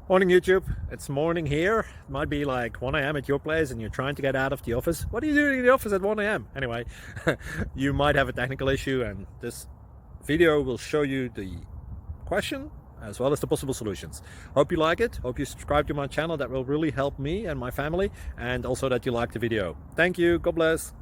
Morning YouTube, it's morning here. It might be like 1 a.m. at your place and you're trying to get out of the office. What are you doing in the office at 1 a.m.? Anyway, you might have a technical issue and this video will show you the question as well as the possible solutions. Hope you like it, hope you subscribe to my channel. That will really help me and my family, and also that you like the video. Thank you, God bless.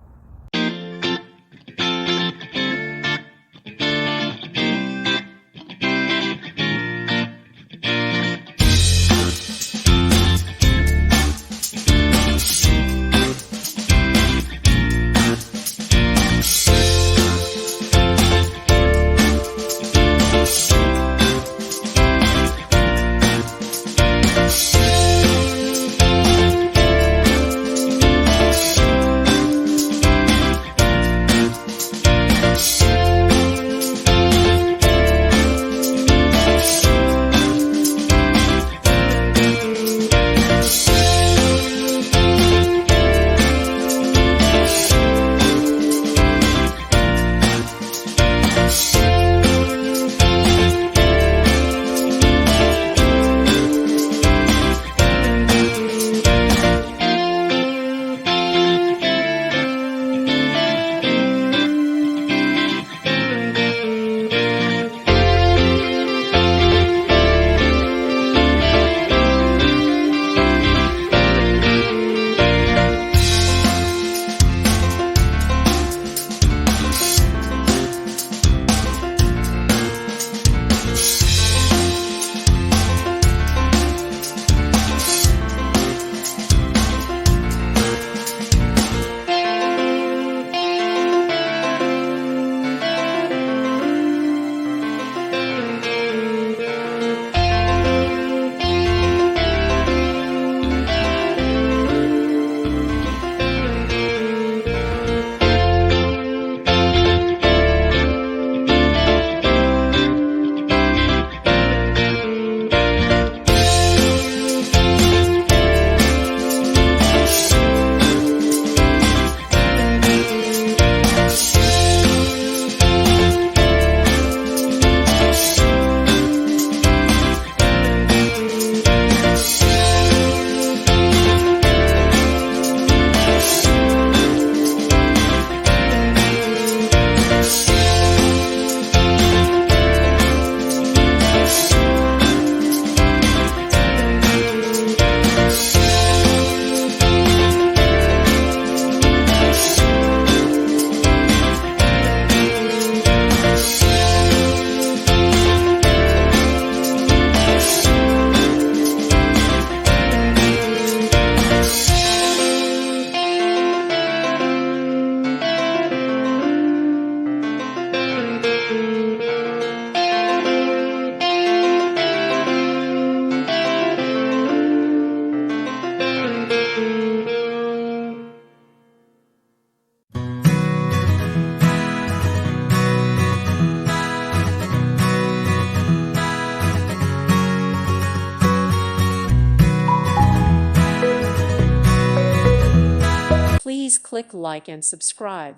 Please click like and subscribe.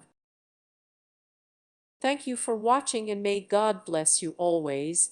Thank you for watching, and may God bless you always.